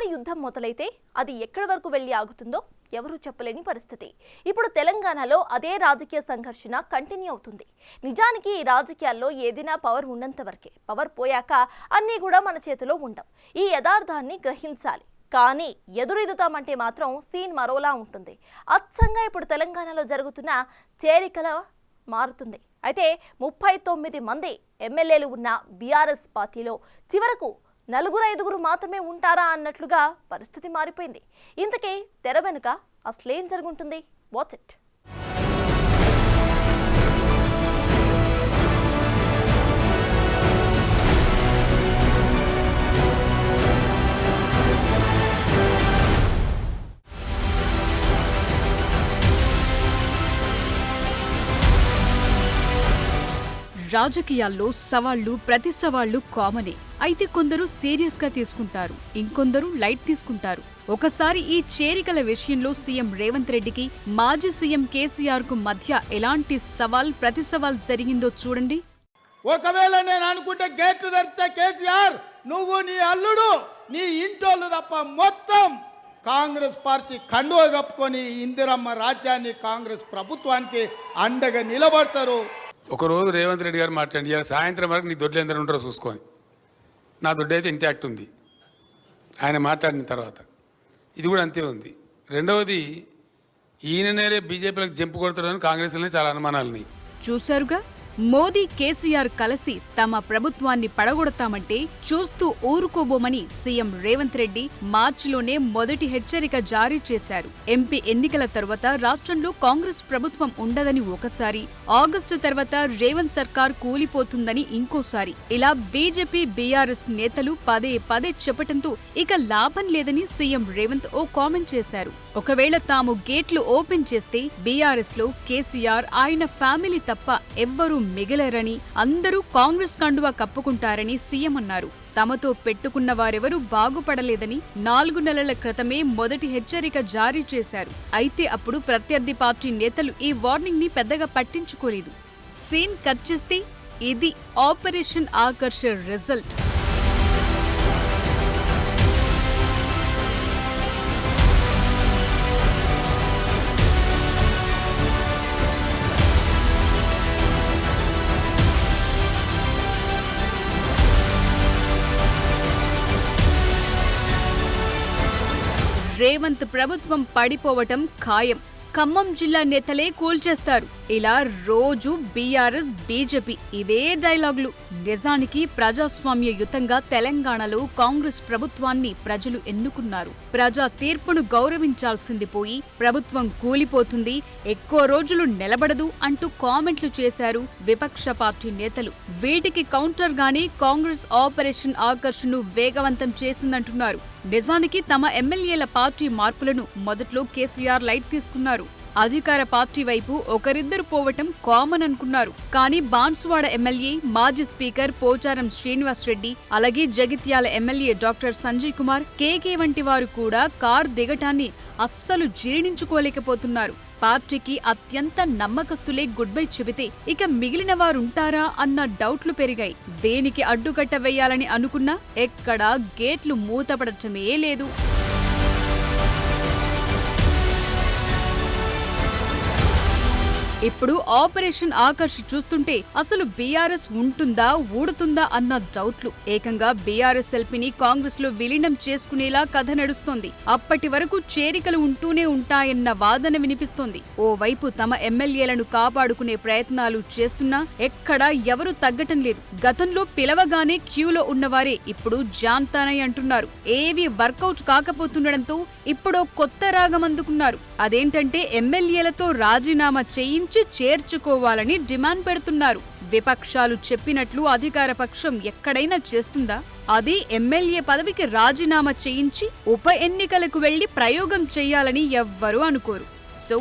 ఒకసారి యుద్ధం మొదలైతే అది ఎక్కడి వరకు వెళ్ళి ఆగుతుందో ఎవరూ చెప్పలేని పరిస్థితి. ఇప్పుడు తెలంగాణలో అదే రాజకీయ సంఘర్షణ కంటిన్యూ అవుతుంది. నిజానికి ఈ రాజకీయాల్లో ఏదైనా పవర్ ఉన్నంత వరకే, పవర్ పోయాక అన్నీ కూడా మన చేతిలో ఉండవు. ఈ యథార్థాన్ని గ్రహించాలి. కానీ ఎదురెదుతామంటే మాత్రం సీన్ మరోలా ఉంటుంది. అచ్చంగా ఇప్పుడు తెలంగాణలో జరుగుతున్న చేరికల మారుతుంది. అయితే 39 మంది ఎమ్మెల్యేలు ఉన్న బీఆర్ఎస్ పార్టీలో చివరకు 4-5 మాత్రమే ఉంటారా అన్నట్లుగా పరిస్థితి మారిపోయింది. ఇంతకీ తెర వెనుక అసలేం జరుగుతుంది? Watch it. రాజకీయాల్లో సవాళ్లు ప్రతి సవాళ్లు కామనే. అయితే కొందరు సీరియస్ గా తీసుకుంటారు, ఇంకొందరు లైట్ తీసుకుంటారు. ఒకసారి ఈ చేరికల విషయంలో సీఎం రేవంత్ రెడ్డికి మాజీ సీఎం కేసీఆర్ కు మధ్య ఎలాంటి ప్రతి సవాల్ జరిగిందో చూడండి. ఒకవేళ నేను అనుకుంటే గేట్లు తెరిస్తే కేసీఆర్, నువ్వు నీ అల్లుడు, నీ ఇంటోళ్ళు తప్ప మొత్తం కాంగ్రెస్ పార్టీ కండువ కప్పుకొని ఇందిరమ్మ రాజ్యాన్ని కాంగ్రెస్ ప్రభుత్వానికి అండగా నిలబడతారు. ఒకరోజు రేవంత్ రెడ్డి గారు మాట్లాడి, ఇలా సాయంత్రం వరకు నీ దొడ్లు ఎందరూ ఉంటారో చూసుకొని, నా దొడ్డు అయితే ఇంటాక్ట్ ఉంది ఆయన మాట్లాడిన తర్వాత. ఇది కూడా అంతే ఉంది. రెండవది, ఈయననే బీజేపీలకు జంపు కొడతాడని కాంగ్రెస్లోనే చాలా అనుమానాలున్నాయి. చూశారుగా, మోదీ కేసీఆర్ కలిసి తమ ప్రభుత్వాన్ని పడగొడతామంటే చూస్తూ ఊరుకోబోమని సీఎం రేవంత్ రెడ్డి మార్చిలోనే మొదటి హెచ్చరిక జారీ చేశారు. ఎంపీ ఎన్నికల తర్వాత రాష్ట్రంలో కాంగ్రెస్ ప్రభుత్వం ఉండదని ఒకసారి, ఆగస్టు తర్వాత రేవంత్ సర్కార్ కూలిపోతుందని ఇంకోసారి, ఇలా బీజేపీ బీఆర్ఎస్ నేతలు పదే పదే చెప్పటంతో ఇక లాభం లేదని సీఎం రేవంత్ ఓ కామెంట్ చేశారు. ఒకవేళ తాము గేట్లు ఓపెన్ చేస్తే బీఆర్ఎస్ లో కేసీఆర్, ఆయన ఫ్యామిలీ తప్ప ఎవ్వరూ మిగలరని, అందరూ కాంగ్రెస్ కండువా కప్పుకుంటారని సీఎం అన్నారు. తమతో పెట్టుకున్న వారెవరూ బాగుపడలేదని 4 నెలల క్రితమే మొదటి హెచ్చరిక జారీ చేశారు. అయితే అప్పుడు ప్రత్యర్థి పార్టీ నేతలు ఈ వార్నింగ్ ని పెద్దగా పట్టించుకోలేదు. సీన్ కట్ చేస్తే ఇది ఆపరేషన్ ఆకర్ష్ రిజల్ట్. రేవంత్ ప్రభుత్వం పడిపోవటం ఖాయం, ఖమ్మం జిల్లా నేతలే కూల్చేస్తారు. ఇలా రోజు బీఆర్ఎస్ బీజేపీ ఇవే డైలాగులు. నిజానికి ప్రజాస్వామ్యయుతంగా తెలంగాణలో కాంగ్రెస్ ప్రభుత్వాన్ని ప్రజలు ఎన్నుకున్నారు. ప్రజా తీర్పును గౌరవించాల్సింది పోయి ప్రభుత్వం కూలిపోతుంది, ఎక్కువ రోజులు నిలబడదు అంటూ కామెంట్లు చేశారు విపక్ష పార్టీ నేతలు. వీటికి కౌంటర్ గానీ కాంగ్రెస్ ఆపరేషన్ ఆకర్షణను వేగవంతం చేసిందంటున్నారు. నిజానికి తమ ఎమ్మెల్యేల పార్టీ మార్పులను మొదట్లో కేసీఆర్ లైట్ తీసుకున్నారు. అధికార పార్టీ వైపు ఒకరిద్దరు పోవటం కామన్ అనుకున్నారు. కానీ బాన్సువాడ ఎమ్మెల్యే, మాజీ స్పీకర్ పోచారం శ్రీనివాస్ రెడ్డి, అలాగే జగిత్యాల ఎమ్మెల్యే డాక్టర్ సంజయ్ కుమార్, కేకే వంటి వారు కూడా కార్ దిగటాన్ని అస్సలు జీర్ణించుకోలేకపోతున్నారు. పార్టీకి అత్యంత నమ్మకస్తులే గుడ్ బై చెబితే ఇక మిగిలిన వారుంటారా అన్న డౌట్లు పెరిగాయి. దేనికి అడ్డుకట్ట వేయాలని అనుకున్నా ఎక్కడా గేట్లు మూతపడటమే లేదు. ఇప్పుడు ఆపరేషన్ ఆకర్ష్ చూస్తుంటే అసలు బీఆర్ఎస్ ఉంటుందా ఊడుతుందా అన్న డౌట్లు. ఏకంగా బీఆర్ఎస్ ఎల్పీని కాంగ్రెస్ లో విలీనం చేసుకునేలా కథ నడుస్తోంది. అప్పటి వరకు చేరికలు ఉంటూనే ఉంటాయన్న వాదన వినిపిస్తోంది. ఓవైపు తమ ఎమ్మెల్యేలను కాపాడుకునే ప్రయత్నాలు చేస్తున్నా ఎక్కడా ఎవరూ తగ్గటం లేదు. గతంలో పిలవగానే క్యూలో ఉన్నవారే ఇప్పుడు జాన్తానై అంటున్నారు. ఏవి వర్కౌట్ కాకపోతుండటంతో ఇప్పుడో కొత్త రాగం అందుకున్నారు. అదేంటంటే ఎమ్మెల్యేలతో రాజీనామా చేర్చుకోవాలని డిమాండ్ పెడుతున్నారు. విపక్షాలు చెప్పినట్లు అధికార పక్షం ఎక్కడైనా చేస్తుందా? అది ఎమ్మెల్యే పదవికి రాజీనామా చేయించి ఉప ఎన్నికలకు వెళ్లి ప్రయోగం చెయ్యాలని ఎవ్వరూ అనుకోరు. సో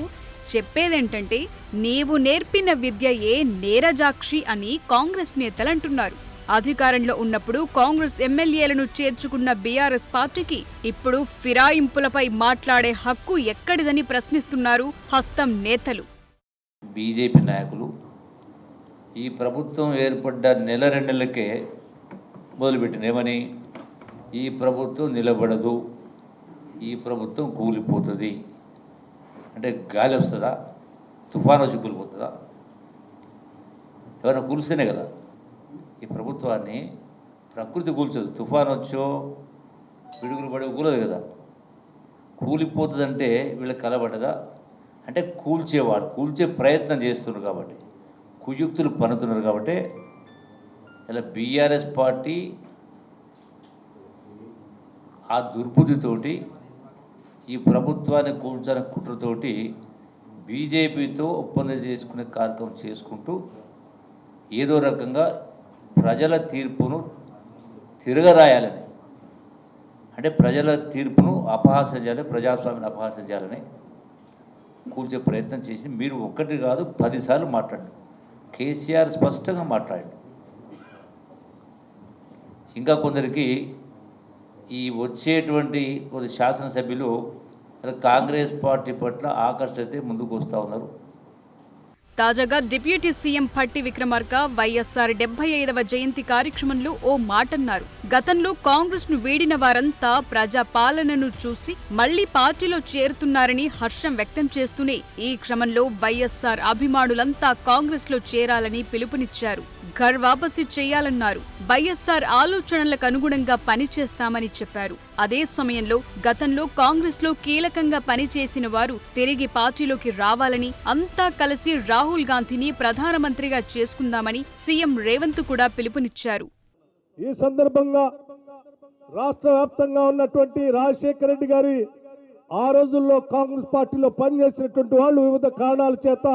చెప్పేదేంటంటే, నీవు నేర్పిన విద్యయే నేరజాక్షి అని కాంగ్రెస్ నేతలంటున్నారు. అధికారంలో ఉన్నప్పుడు కాంగ్రెస్ ఎమ్మెల్యేలను చేర్చుకున్న బీఆర్ఎస్ పార్టీకి ఇప్పుడు ఫిరాయింపులపై మాట్లాడే హక్కు ఎక్కడిదని ప్రశ్నిస్తున్నారు హస్తం నేతలు. బీజేపీ నాయకులు ఈ ప్రభుత్వం ఏర్పడ్డ నెల 2 నెలలకే మొదలుపెట్టిన ఏమని, ఈ ప్రభుత్వం నిలబడదు, ఈ ప్రభుత్వం కూలిపోతుంది అంటే గాలి వస్తుందా, తుఫాను వచ్చి కూలిపోతుందా? ఎవరైనా కూలిస్తేనే కదా. ఈ ప్రభుత్వాన్ని ప్రకృతి కూల్చదు. తుఫాను వచ్చో పిడుగులు పడి కూలదు కదా. కూలిపోతుందంటే వీళ్ళకి కలబడ్డదా అంటే కూల్చే ప్రయత్నం చేస్తున్నారు కాబట్టి, కుయుక్తులు పన్నుతున్నారు కాబట్టి ఇలా బీఆర్ఎస్ పార్టీ ఆ దుర్బుద్ధితోటి ఈ ప్రభుత్వాన్ని కూల్చాలని కుట్రతోటి బీజేపీతో ఒప్పందం చేసుకునే కార్యక్రమం చేసుకుంటూ ఏదో రకంగా ప్రజల తీర్పును తిరగరాయాలని, అంటే ప్రజల తీర్పును అపహాస్యం చేయాలి, ప్రజాస్వామ్యాన్ని అపహాస్యం చేయాలని కూల్చే ప్రయత్నం చేసి మీరు ఒక్కటి కాదు 10 సార్లు మాట్లాడండి. కేసీఆర్ స్పష్టంగా మాట్లాడండి. ఇంకా కొందరికి ఈ వచ్చేటువంటి కొన్ని శాసనసభ్యులు కాంగ్రెస్ పార్టీ పట్ల ఆకర్షితే ముందుకు వస్తూ ఉన్నారు. తాజాగా డిప్యూటీ సీఎం భట్టి విక్రమార్క వైఎస్ఆర్ 75వ జయంతి కార్యక్రమంలో ఓ మాటన్నారు. గతంలో కాంగ్రెస్ ను వీడిన వారంతా ప్రజా పాలనను చూసి మళ్లీ పార్టీలో చేరుతున్నారని హర్షం వ్యక్తం చేస్తూనే ఈ క్రమంలో వైఎస్ఆర్ అభిమానులంతా కాంగ్రెస్ లో చేరాలని పిలుపునిచ్చారు. ఘర్ వాపసి చేయాలన్నారు. వైఎస్ఆర్ ఆలోచనలకు అనుగుణంగా పనిచేస్తామని చెప్పారు. అదే సమయంలో గతంలో కాంగ్రెస్ లో కీలకంగా పనిచేసిన వారు తిరిగి పార్టీలోకి రావాలని, అంతా కలిసి రాహుల్ గాంధీని ప్రధానమంత్రిగా చేసుకుందామని సీఎం రేవంత్ కూడా పిలుపునిచ్చారు. ఈ సందర్భంగా రాష్ట్ర వ్యాప్తంగా ఉన్నటువంటి రాజశేఖర రెడ్డి గారి ఆ రోజుల్లో కాంగ్రెస్ పార్టీలో పనిచేసినటువంటి వాళ్ళు వివిధ కారణాల చేత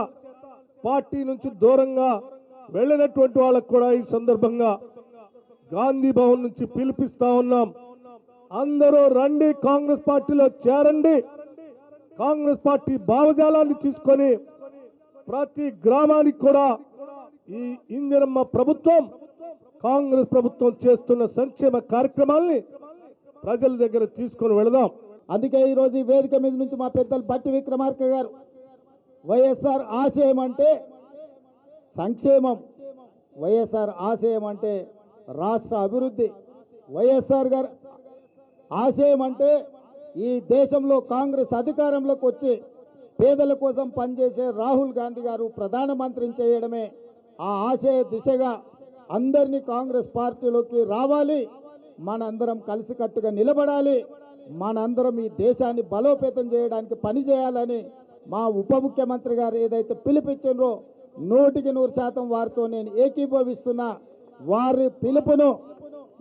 పార్టీ నుంచి దూరంగా వెళ్ళినటువంటి వాళ్ళకు కూడా ఈ సందర్భంగా గాంధీ భవన్ నుంచి పిలిపిస్తా ఉన్నాం. అందరూ రండి, కాంగ్రెస్ పార్టీలో చేరండి. కాంగ్రెస్ పార్టీ భావజాలాన్ని తీసుకొని ప్రతి గ్రామానికి కూడా ఈ ఇందిరమ్మ ప్రభుత్వం, కాంగ్రెస్ ప్రభుత్వం చేస్తున్న సంక్షేమ కార్యక్రమాల్ని ప్రజల దగ్గర తీసుకొని వెళదాం. అందుకే ఈరోజు ఈ వేదిక మీద నుంచి మా పెద్దలు భట్టి విక్రమార్క గారు వైఎస్ఆర్ ఆశయం అంటే సంక్షేమం, వైఎస్ఆర్ ఆశయం అంటే రాష్ట్ర అభివృద్ధి, వైఎస్ఆర్ గారు ఆశయం అంటే ఈ దేశంలో కాంగ్రెస్ అధికారంలోకి వచ్చి పేదల కోసం పనిచేసే రాహుల్ గాంధీ గారు ప్రధానమంత్రిని చేయడమే. ఆ ఆశయ దిశగా అందరినీ కాంగ్రెస్ పార్టీలోకి రావాలి, మనందరం కలిసికట్టుగా నిలబడాలి, మనందరం ఈ దేశాన్ని బలోపేతం చేయడానికి పనిచేయాలని మా ఉప ముఖ్యమంత్రి గారు ఏదైతే పిలిపించారో 100% వారితో నేను ఏకీభవిస్తున్నా. వారి పిలుపును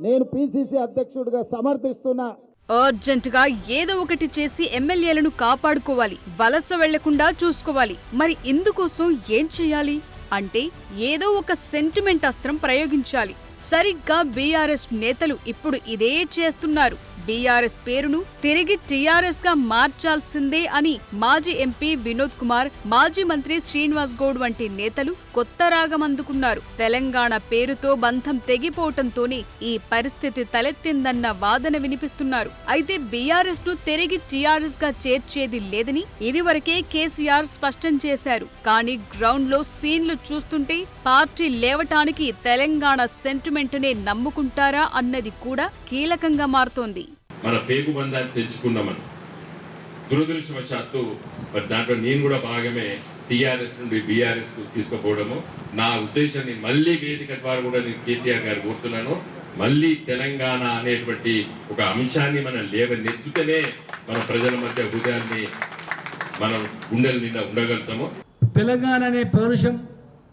నేను పిసిసి అధ్యక్షుడిగా సమర్థిస్తున్నా. అర్జెంట్ గా ఏదో ఒకటి చేసి ఎమ్మెల్యేలను కాపాడుకోవాలి, వలస వెళ్లకుండా చూసుకోవాలి. మరి ఇందుకోసం ఏం చేయాలి అంటే ఏదో ఒక సెంటిమెంట్ అస్త్రం ప్రయోగించాలి. సరిగ్గా బీఆర్ఎస్ నేతలు ఇప్పుడు ఇదే చేస్తున్నారు. బీఆర్ఎస్ పేరును తిరిగి టీఆర్ఎస్ గా మార్చాల్సిందే అని మాజీ ఎంపీ వినోద్ కుమార్, మాజీ మంత్రి శ్రీనివాస్ గౌడ్ వంటి నేతలు కొత్త రాగం అందుకున్నారు. తెలంగాణ పేరుతో బంధం తెగిపోవటంతోనే ఈ పరిస్థితి తలెత్తిందన్న వాదన వినిపిస్తున్నారు. అయితే బీఆర్ఎస్ ను తిరిగి టీఆర్ఎస్ గా చేర్చేది లేదని ఇదివరకే కేసీఆర్ స్పష్టం చేశారు. కానీ గ్రౌండ్ లో సీన్లు చూస్తుంటే పార్టీ లేవటానికి తెలంగాణ సెంటిమెంట్ నే నమ్ముకుంటారా అన్నది కూడా కీలకంగా మారుతోంది. మన పేగు బంధాన్ని తెచ్చుకున్నామని దురదృష్టవశాత్తు మరి దాంట్లో నేను కూడా భాగమే టీఆర్ఎస్ నుండి బీఆర్ఎస్ కు తీసుకుపోవడము. నా ఉద్దేశాన్ని మళ్ళీ వేదిక ద్వారా కూడా నేను కేసీఆర్ గారు కోరుతున్నాను. మళ్ళీ తెలంగాణ అనేటువంటి ఒక అంశాన్ని మనం లేవనెత్తుతేనే మన ప్రజల మధ్య హృదయాన్ని మనం గుండెల నిండా ఉండగలుగుతాము. తెలంగాణ అనే పౌరుషం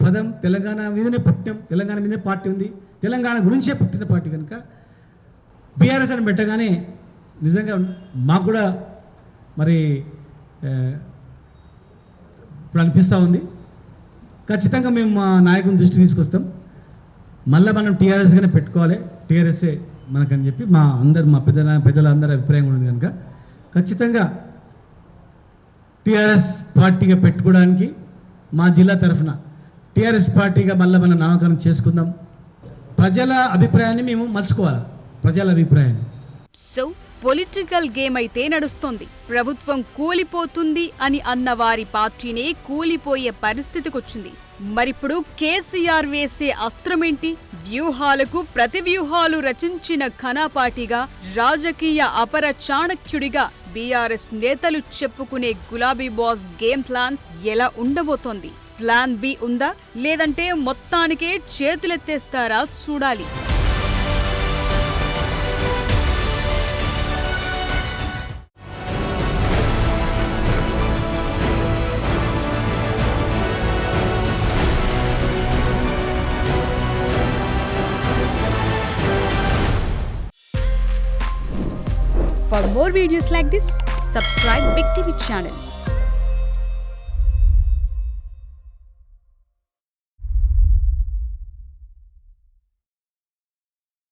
పదం తెలంగాణ మీదనే పుట్టిన, తెలంగాణ మీదనే పార్టీ ఉంది, తెలంగాణ గురించే పుట్టిన పార్టీ కనుక బీఆర్ఎస్ అని పెట్టగానే నిజంగా మాకు కూడా మరి ఇప్పుడు అనిపిస్తూ ఉంది. ఖచ్చితంగా మేము మా నాయకుని దృష్టికి తీసుకొస్తాం. మళ్ళీ మనం టీఆర్ఎస్గానే పెట్టుకోవాలి, టీఆర్ఎస్ఏ మనకని చెప్పి మా పెద్దలందరి అభిప్రాయం కూడా ఉంది కనుక ఖచ్చితంగా టీఆర్ఎస్ పార్టీగా పెట్టుకోవడానికి మా జిల్లా తరఫున టీఆర్ఎస్ పార్టీగా మళ్ళీ మనం నామకరణం చేసుకుందాం. ప్రజల అభిప్రాయాన్ని మేము మలుచుకోవాలి, ప్రజల అభిప్రాయాన్ని. సో పొలిటికల్ గేమ్ అయితే నడుస్తోంది. ప్రభుత్వం కూలిపోతుంది అని అన్న వారి పార్టీనే కూలిపోయే పరిస్థితికొచ్చింది. మరిప్పుడు కేసీఆర్ వేసే అస్త్రమేంటి? వ్యూహాలకు ప్రతి వ్యూహాలు రచించిన ఘనాపాటిగా, రాజకీయ అపర చాణక్యుడిగా బీఆర్ఎస్ నేతలు చెప్పుకునే గులాబీ బాస్ గేమ్ ప్లాన్ ఎలా ఉండబోతోంది? ప్లాన్ బి ఉందా, లేదంటే మొత్తానికే చేతులెత్తేస్తారా చూడాలి. For more videos like this, subscribe Big TV channel.